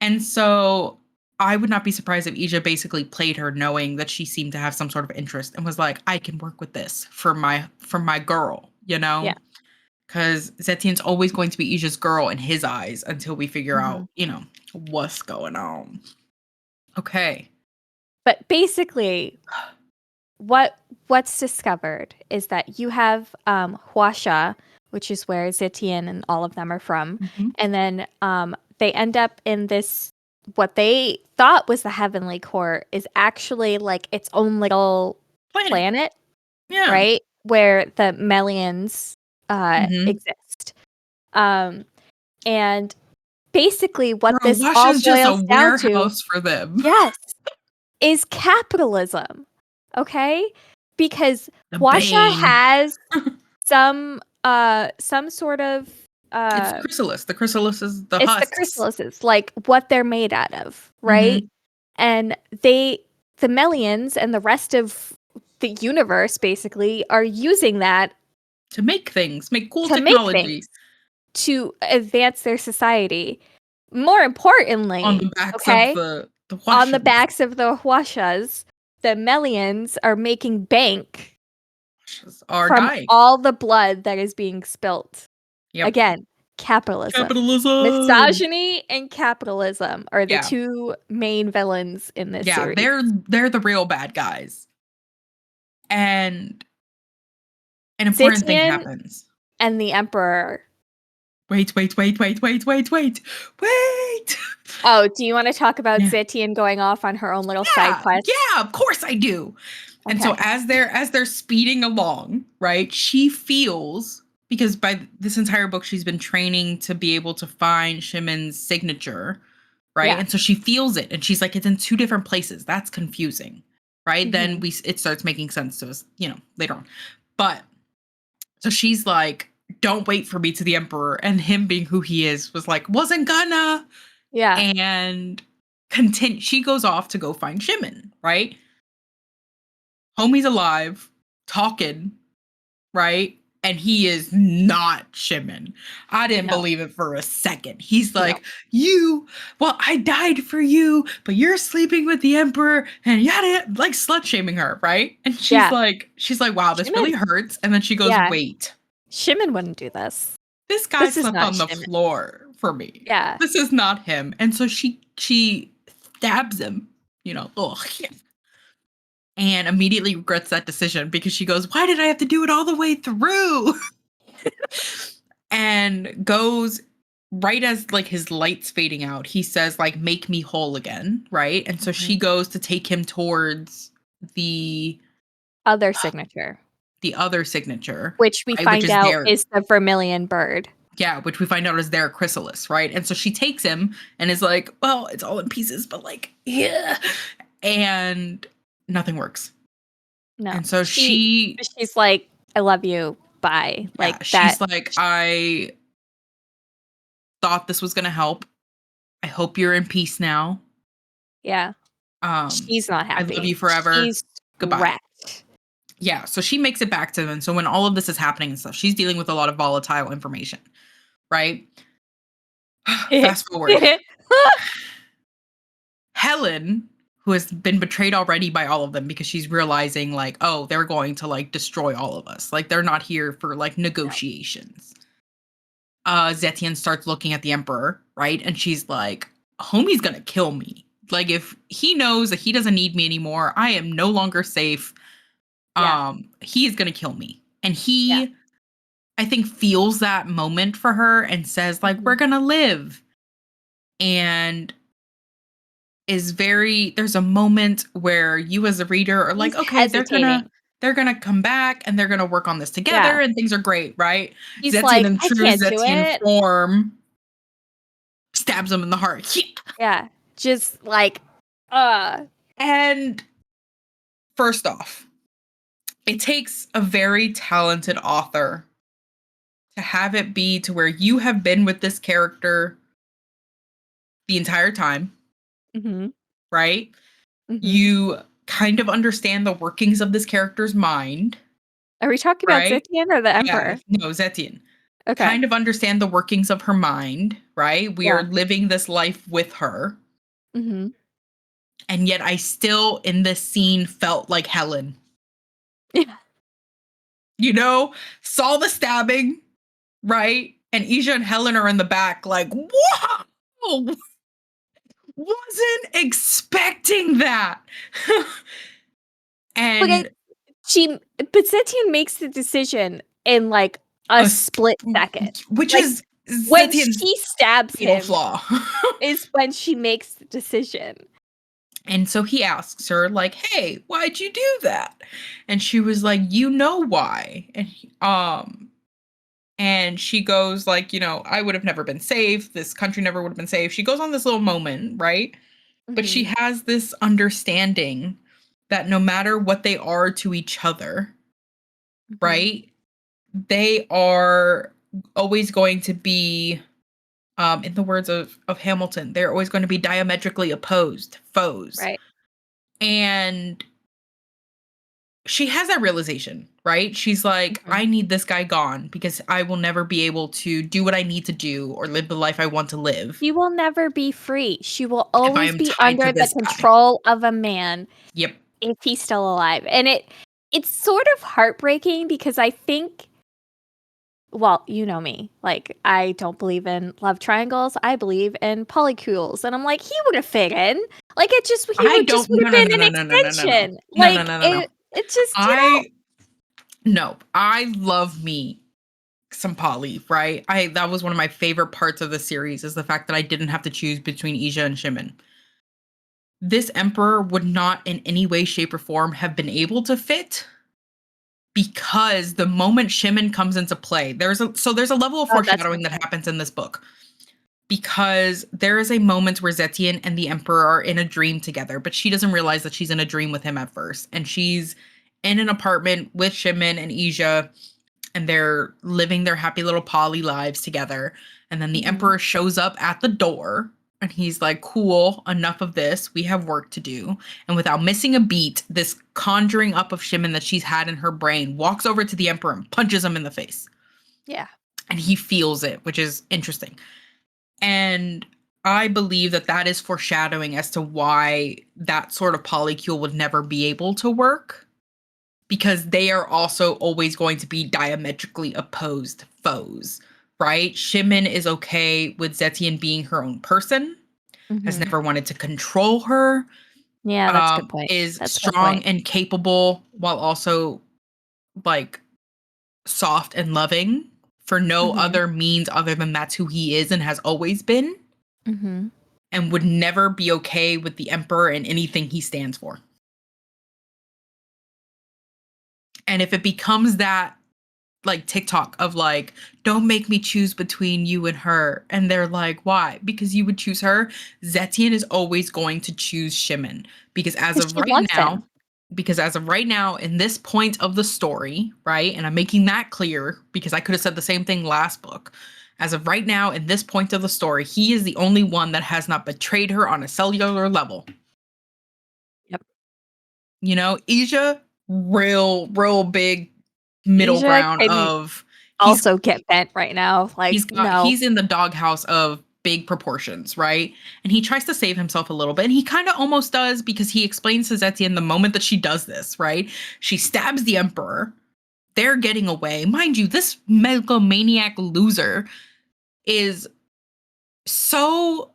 And so I would not be surprised if Yizhi basically played her knowing that she seemed to have some sort of interest and was like, I can work with this for my girl, you know? Yeah. Because Zetian's always going to be Yizhi's girl in his eyes until we figure Mhm. out, what's going on. Okay. But basically, what's discovered is that you have Huasha, which is where Zetian and all of them are from, Mhm. and then they end up in this, what they thought was the Heavenly Court is actually like its own little planet, Yeah. right? Where the Melians Mhm. exist. And basically what Bro, this all Washa's just a boils down to, warehouse for them. yes, is capitalism. Okay? Because The Huasha Bane. has some sort of It's the chrysalis. The chrysalis is the it's the husks. chrysalises, like what they're made out of, right? Mhm. And the Melians and the rest of the universe basically are using that To make things, make cool to make technology things to advance their society. More on the importantly, backs of okay, the on the Washas. backs of the Huashas, the Melians are making bank Washas are from dying. all the blood that is being spilt. Yep. Again, capitalism. Capitalism. Misogyny and capitalism are the Yeah. two main villains in this Yeah, series. they're the real bad guys. And an important thing Zetian happens. and the Emperor. Wait. Oh, do you want to talk about Yeah. Zetian going off on her own little side quest? Yeah, of course I do. And so Okay. as they're speeding along, right? She feels, because by this entire book she's been training to be able to find Shimin's signature, right? Yeah. And so she feels it and she's like, it's in two different places. That's confusing. Right? Then Mhm. it starts making sense to us, later on. But so she's like, don't wait for me to the Emperor. And him being who he is was like, wasn't gonna. Yeah. And she goes off to go find Shimin, right? Homie's alive, talking, right? And he is not Shimin. I didn't No. believe it for a second. He's No. like, I died for you, but you're sleeping with the Emperor, and yada, like slut shaming her, right? And Yeah. she's like, wow, this really Shimin. hurts. And then she goes, Yeah. wait, Shimin wouldn't do this. this guy This is slept not on the Shimin. floor for me. Yeah. This is not him. And so she stabs him, ugh. And immediately regrets that decision because she goes, why did I have to do it all the way through? And goes right as like his light's fading out. He says like, make me whole again. Right. And so she goes to take him towards the Other signature, other signature, which we right, which find is out their is the vermilion bird. yeah, which we find out is their chrysalis, right? And so she takes him and is like, well, it's all in pieces, but like, yeah. And nothing works. No. And so she's like, I love you. Bye. Like that. She's like, I thought this was gonna help. I hope you're in peace now. Yeah. She's not I happy. love you forever. She's Goodbye. wrecked. Yeah, so she makes it back to them. And so when all of this is happening and stuff, she's dealing with a lot of volatile information, right? Fast forward. Helen, who has been betrayed already by all of them because she's realizing, like, oh, they're going to, like, destroy all of us. Like, they're not here for, like, negotiations. Zetian starts looking at the Emperor, right? And she's like, homie's gonna kill me. Like, if he knows that he doesn't need me anymore, I am no longer safe. He is gonna kill me. And he, I think, feels that moment for her and says, like, we're gonna live. And there's a moment where you as a reader are like, He's okay, hesitating. they're gonna come back and they're gonna work on this together and things are great, right? He's Zetian like, in I true can't do Zetian it. form stabs him in the heart. Yeah. Just like, And first off, it takes a very talented author to have it be to where you have been with this character the entire time, right? You kind of understand the workings of this character's mind. Are we talking about Right? Zetian or the Yeah, Emperor? no, Zetian. Okay. Kind of understand the workings of her mind, right? We are living this life with her. Mm-hmm. And yet I still, in this scene, felt like Helen. Yeah. You know? Saw the stabbing, right? And Yizhi and Helen are in the back like, whoa! Wasn't expecting that. And but Zetian makes the decision in like a split second. Which like, is when Zetian's she stabs him flaw. is when she makes the decision. And so he asks her, like, hey, why'd you do that? And she was like, you know why. And she goes, like, you know, I would have never been safe. This country never would have been safe. She goes on this little moment, right? But she has this understanding that no matter what they are to each other, right? They are always going to be, in the words of Hamilton, they're always going to be diametrically opposed foes. Right. And she has that realization, right? She's like, I need this guy gone because I will never be able to do what I need to do or live the life I want to live. She will never be free. She will If I always am be tied to under the this guy. control of a man. Yep. If he's still alive. And it's sort of heartbreaking because I think, well, you know me, like, I don't believe in love triangles. I believe in polycules. And I'm like, he would have fit in. Like, he would have been an extension. Like, it just, No, I love me some poly, right? That was one of my favorite parts of the series is the fact that I didn't have to choose between Yizhi and Shimin. This emperor would not in any way, shape, or form have been able to fit because the moment Shimin comes into play, there's a level of foreshadowing that happens in this book. Because there is a moment where Zetian and the Emperor are in a dream together, but she doesn't realize that she's in a dream with him at first. And she's in an apartment with Shimin and Yizhi, and they're living their happy little poly lives together. And then the Emperor shows up at the door, and he's like, cool, enough of this. We have work to do. And without missing a beat, this conjuring up of Shimin that she's had in her brain walks over to the Emperor and punches him in the face. Yeah. And he feels it, which is interesting. And I believe that that is foreshadowing as to why that sort of polycule would never be able to work. Because they are also always going to be diametrically opposed foes, right? Shimin is okay with Zetian being her own person, has never wanted to control her. Yeah, that's a good point. Is strong and capable while also, like, soft and loving for no other means other than that's who he is and has always been. And would never be okay with the Emperor and anything he stands for. And if it becomes that, like, TikTok of like, don't make me choose between you and her. And they're like, why? Because you would choose her. Zetian is always going to choose Shimin. Because as of right now, in this point of the story, right? And I'm making that clear because I could have said the same thing last book. As of right now, in this point of the story, he is the only one that has not betrayed her on a cellular level. Yep. You know, Yizhi real big middle Xiran ground can of he's also get bent right now. Like, no. he's in the doghouse of big proportions, right? And he tries to save himself a little bit, and he kind of almost does because he explains to Zetian the moment that she does this, right? She stabs the Emperor. They're getting away. Mind you, this megalomaniac loser is so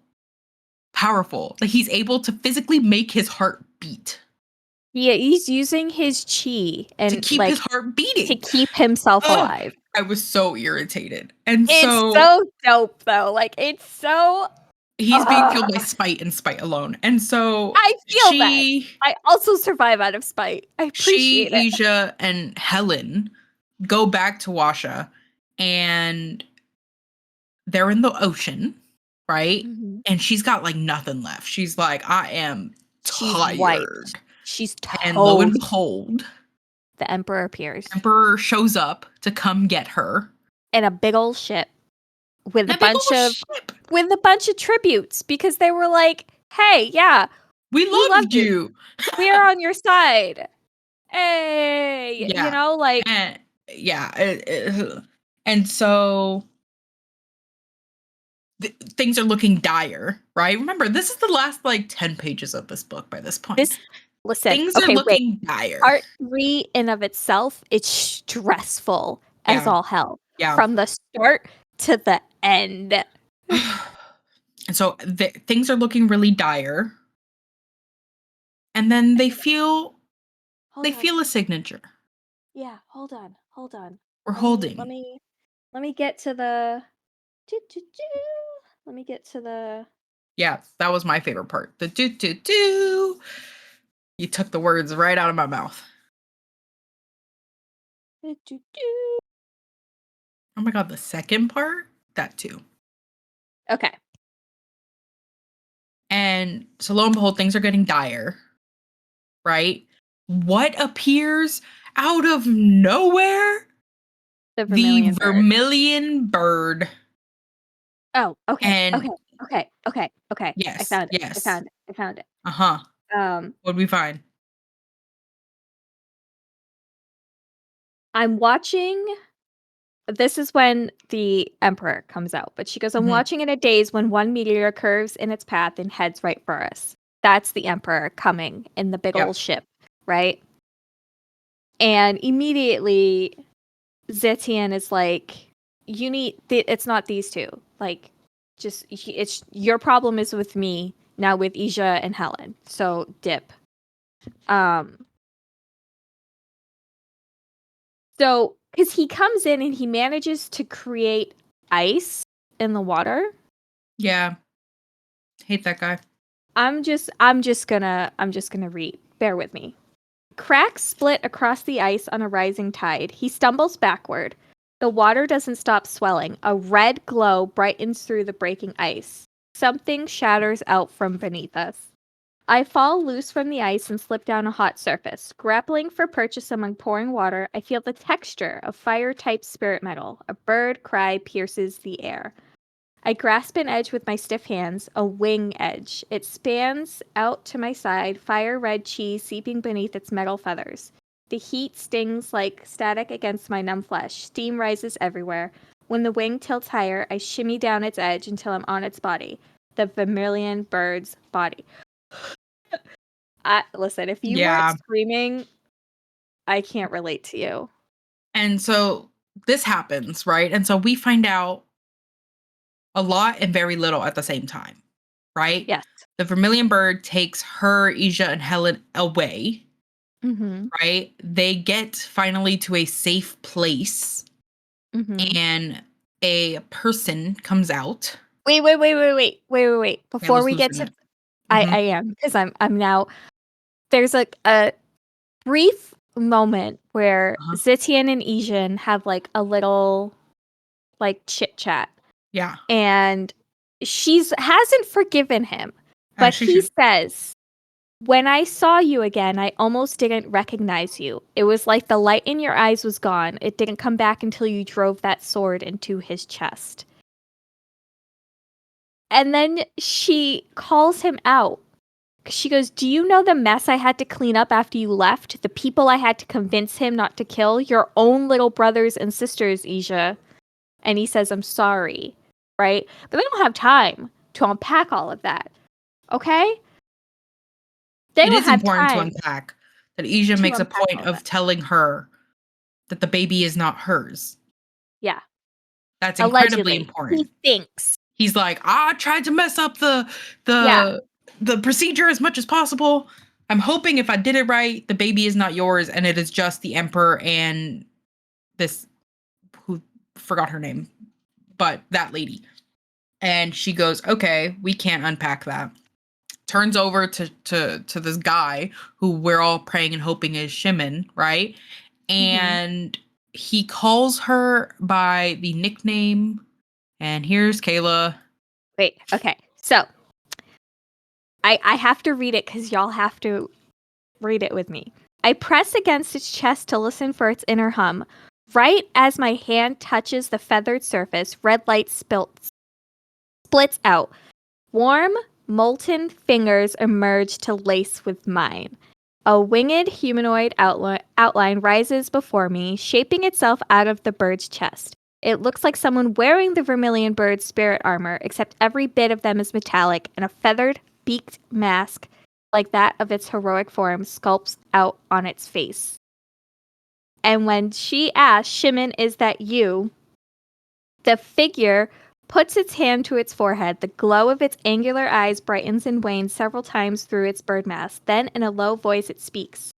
powerful that he's able to physically make his heart beat Yeah, he's using his chi to and keep his heart beating. to keep himself Ugh, alive. I was so irritated. And It's so so dope though. Like, it's so he's being fueled by spite and spite alone. And so I feel that. I also survive out of spite. I appreciate it. Yizhi, and Helen go back to Washa, and they're in the ocean, right? Mhm. And she's got like nothing left. She's like, I am She's tired. wiped. She's And lo and toast. behold, The Emperor appears Emperor shows up to come get her. in a big old ship with a That big bunch old of ship. tributes because they were like, "Hey, yeah, We we loved loved you. you. We are on your side." Hey, you Yeah. know, like And yeah. And so things are looking dire, right? Remember, this is the last like 10 pages of this book by this point. this. Listen, Things are okay, wait. looking dire. Part 3 in of itself, it's stressful as Yeah. all hell. Yeah. From the start to the end. And so things are looking really dire. And then they feel a signature. Yeah, hold on. We're Let holding. me get to the let me get to the Yeah, that was my favorite part. The do do do. You took the words right out of my mouth. Oh my god, the second part? That too. Okay. And so lo and behold, things are getting dire. Right? What appears out of nowhere? The The vermilion bird. vermilion bird. Oh, okay. And Okay. I yes, found it. yes. I found it. Uh-huh. Um, What'd we find? I'm watching. This is when the Emperor comes out, but she goes, I'm Mhm. watching in a daze when one meteor curves in its path and heads right for us. That's the Emperor coming in the big Yep. old ship, right? And immediately Zetian is like, you need, it's not these two. Like, just, it's, your problem is with me, now with Yizhi and Helen. So, dip. So, because he comes in and he manages to create ice in the water. Yeah. Hate that guy. I'm just gonna read. Bear with me. Cracks split across the ice on a rising tide. He stumbles backward. The water doesn't stop swelling. A red glow brightens through the breaking ice. Something shatters out from beneath us. I fall loose from the ice and slip down a hot surface. Grappling for purchase among pouring water, I feel the texture of fire-type spirit metal. A bird cry pierces the air. I grasp an edge with my stiff hands, a wing edge. It spans out to my side, fire red chi seeping beneath its metal feathers. The heat stings like static against my numb flesh. Steam rises everywhere. When the wing tilts higher, I shimmy down its edge until I'm on its body. The vermilion bird's body. Listen, if you weren't Yeah. screaming, I can't relate to you. And so this happens, right? And so we find out a lot and very little at the same time, right? Yes. The vermilion bird takes her, Yizhi, and Helen away, Mm-hmm. right? They get finally to a safe place, Mm-hmm. and a person comes out. Wait. Before Kayla's we get losing to it. I Mhm. am because I'm now there's a brief moment where Uh-huh. Zetian and Xiran have like a little like chit chat, Yeah. and she's hasn't forgiven him, but She he should. says, "When I saw you again, I almost didn't recognize you. It was like the light in your eyes was gone. It didn't come back until you drove that sword into his chest." And then she calls him out She goes, "Do you know the mess I had to clean up after you left? The people I had to convince him not to kill? Your own little brothers and sisters, Yizhi." And he says, "I'm sorry." Right? But they don't have time to unpack all of that. Okay? They It don't is have important to time unpack that Asia to makes a unpack point all of of that. telling her that the baby is not hers. Yeah. That's incredibly Allegedly. important. He thinks. He's like, I tried to mess up Yeah. the procedure as much as possible. I'm hoping if I did it right, the baby is not yours, and it is just the emperor and this who forgot her name, but that lady. And she goes, okay, we can't unpack that. Turns over to this guy who we're all praying and hoping is Shimin, right? Mm-hmm. And he calls her by the nickname. And here's Kayla. Wait, okay. So I have to read it because y'all have to read it with me. I press against its chest to listen for its inner hum. Right as my hand touches the feathered surface, red light splits out. Warm, molten fingers emerge to lace with mine. A winged humanoid outline rises before me, shaping itself out of the bird's chest. It looks like someone wearing the vermilion bird's spirit armor, except every bit of them is metallic, and a feathered, beaked mask, like that of its heroic form, sculpts out on its face. And when she asks, "Shimin, is that you?" the figure puts its hand to its forehead. The glow of its angular eyes brightens and wanes several times through its bird mask. Then, in a low voice, it speaks.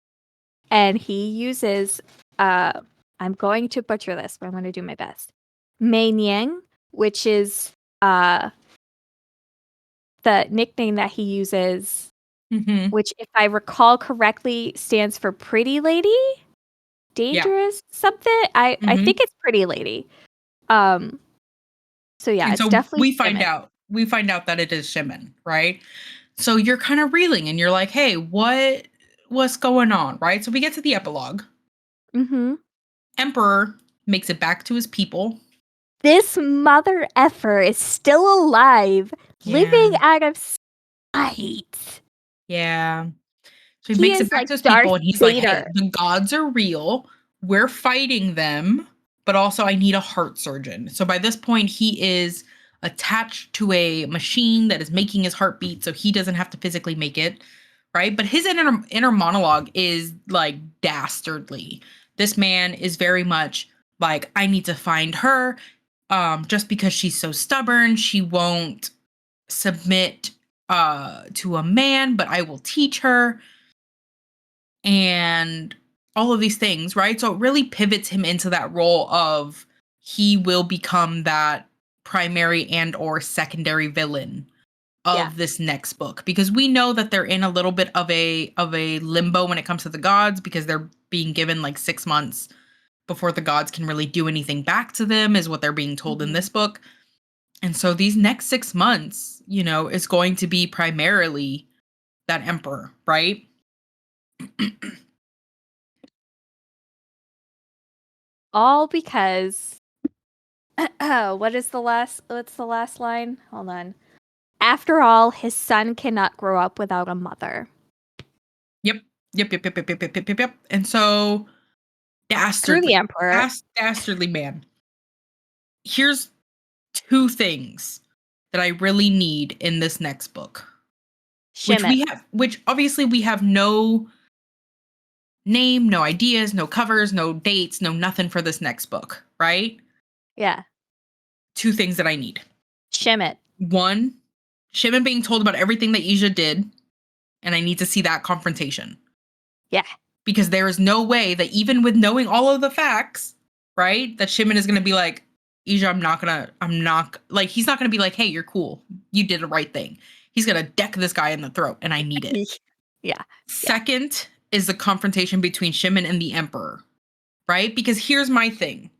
And he uses, I'm going to butcher this, but I'm going to do my best. Mei Niang, which is the nickname that he uses, Mm-hmm. which, if I recall correctly, stands for Pretty Lady? Yeah. Dangerous something? I Mm-hmm. think it's Pretty Lady. So yeah, And it's so definitely Shimin. we find out that it is Shimin, right? So you're kind of reeling and you're like, hey, what's going on? Right? So we get to the epilogue. Mm-hmm. Emperor makes it back to his people. This mother effer is still alive, Yeah. living out of sight. Yeah. So he He makes it is back like to his Darth people and he's like, hey, Vader. the gods are real. We're fighting them, but also I need a heart surgeon. So by this point, he is attached to a machine that is making his heart beat so he doesn't have to physically make it. Right. But his inner monologue is like dastardly. This man is very much like, I need to find her. Just because she's so stubborn, she won't submit to a man, but I will teach her and all of these things, right? So it really pivots him into that role of he will become that primary and or secondary villain Yeah. of this next book because we know that they're in a little bit of a limbo when it comes to the gods because they're being given like 6 months before the gods can really do anything back to them is what they're being told in Mm-hmm. this book. And so these next 6 months, is going to be primarily that emperor, right? All because what's the last line? Hold on. After all, his son cannot grow up without a mother. Yep. Yep. And so Screw the dastardly, emperor. dastardly man. Here's two things that I really need in this next book, Shimin. which obviously we have no name, no ideas, no covers, no dates, no nothing for this next book, right? Yeah. Two things that I need. Shimin. One, Shimin being told about everything that Yizhi did, and I need to see that confrontation. Yeah. Because there is no way that even with knowing all of the facts, right, that Shimin is going to be like, Asia, he's not going to be like, hey, you're cool. You did the right thing. He's going to deck this guy in the throat, and I need it. Yeah. Yeah. Second is the confrontation between Shimin and the Emperor, right? Because here's my thing.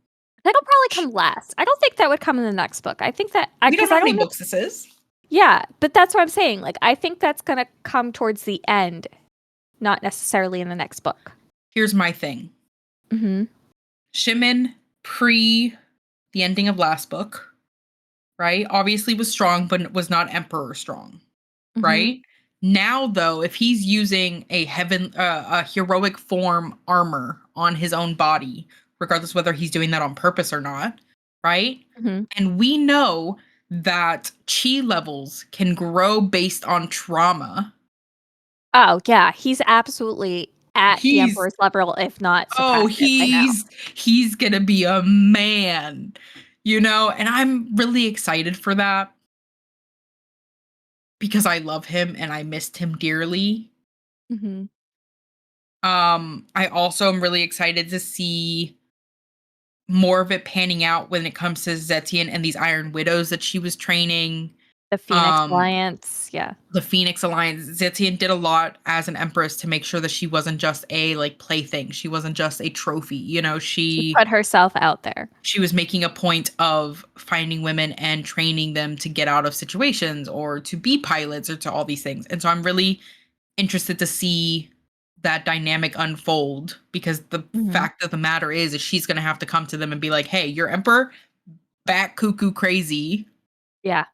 That'll probably come last. I don't think that would come in the next book. I think that We don't because know I how many don't know. books this is. Yeah, but that's what I'm saying. Like, I think that's gonna come towards the end, not necessarily in the next book. Here's my thing. Mm-hmm. Shimin, pre the ending of last book, right? Obviously was strong, but was not Emperor strong, Mm-hmm. right? Now, though, if he's using a heroic form armor on his own body, regardless whether he's doing that on purpose or not, right? Mhm. And we know that chi levels can grow based on trauma. Oh, yeah, he's absolutely at the He's Emperor's level, if not oh, surpassed it by now. he's gonna be a man, and I'm really excited for that because I love him and I missed him dearly. Mhm. I also am really excited to see more of it panning out when it comes to Zetian and these Iron Widows that she was training. The Phoenix Um, Alliance, yeah. the Phoenix Alliance. Zetian did a lot as an empress to make sure that she wasn't just a plaything. She wasn't just a trophy. She put herself out there. She was making a point of finding women and training them to get out of situations or to be pilots or to all these things. And so I'm really interested to see that dynamic unfold because the Mhm. fact of the matter is she's going to have to come to them and be like, "Hey, your emperor back cuckoo crazy. Yeah.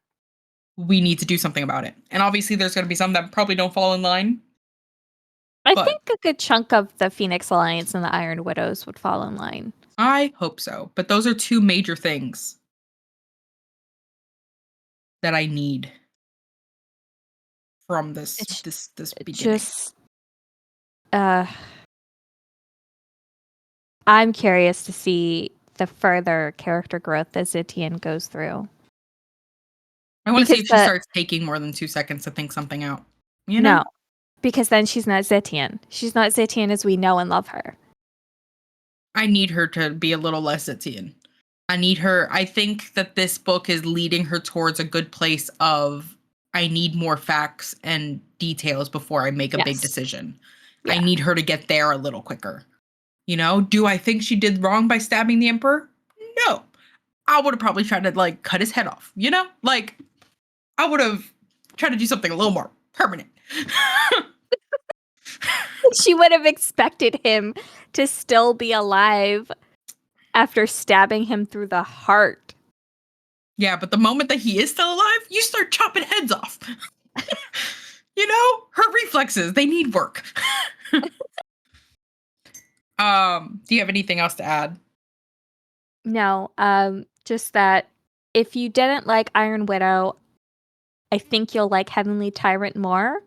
We need to do something about it." And obviously there's going to be some that probably don't fall in line, I but think a good chunk of the Phoenix Alliance and the Iron Widows would fall in line. I hope so. But those are two major things that I need from this It's this beginning. just uh I'm curious to see the further character growth that Zetian goes through. I want to see Because if she starts taking more than 2 seconds to think something out, you know? no, because then she's not Zetian. She's not Zetian as we know and love her. I need her to be a little less Zetian. I think that this book is leading her towards a good place of I need more facts and details before I make a big Yes. decision. I Yeah. need her to get there a little quicker. Do I think she did wrong by stabbing the emperor? No. I would have probably tried to cut his head off, I would have tried to do something a little more permanent. She would have expected him to still be alive after stabbing him through the heart. Yeah, but the moment that he is still alive, you start chopping heads off. Her reflexes, they need work. Do you have anything else to add? No, just that if you didn't like Iron Widow, I think you'll like Heavenly Tyrant more.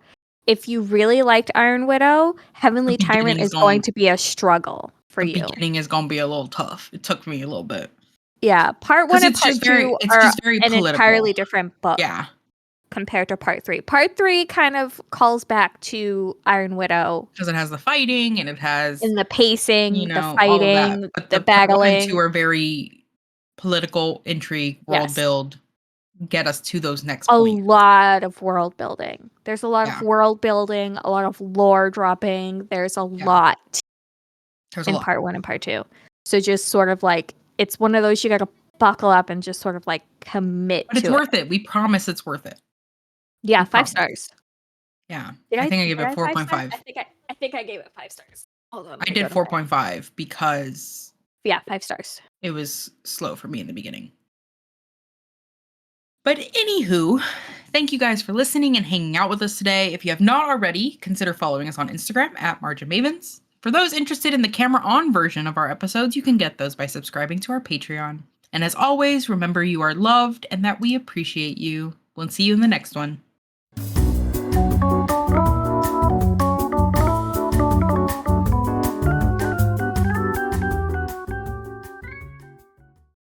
If you really liked Iron Widow, The Heavenly Tyrant beginning is is going going to be a struggle for the you. beginning is going to be a little tough. It took me a little bit. Yeah, part Cuz 1 and part 2 it's are just very an entirely political. different book Yeah. compared to part 3. Part 3 kind of calls back to Iron Widow Cuz it has the fighting and it has, in the pacing, the all of that. fighting, But the the part 1 and 2 battling. are very political, intrigue, world Yes. build, get us to those next A points. lot of world building. There's a lot of Yeah. world building, a lot of lore dropping. There's a Yeah. lot There's a in lot. part 1 and part 2. So just sort of it's one of those you gotta buckle up and just sort of commit But it's to it. worth it. We promise it's worth it. Yeah, We 5 promise. stars. Yeah. Did I I think I did gave it I 5 stars? 4.5. I think I gave it 5 stars. Hold on, let I me go did to my 4.5 because Yeah, 5 stars. it was slow for me in the beginning. But anywho, thank you guys for listening and hanging out with us today. If you have not already, consider following us on Instagram at Margin Mavens. For those interested in the camera on version of our episodes, you can get those by subscribing to our Patreon. And as always, remember you are loved and that we appreciate you. We'll see you in the next one.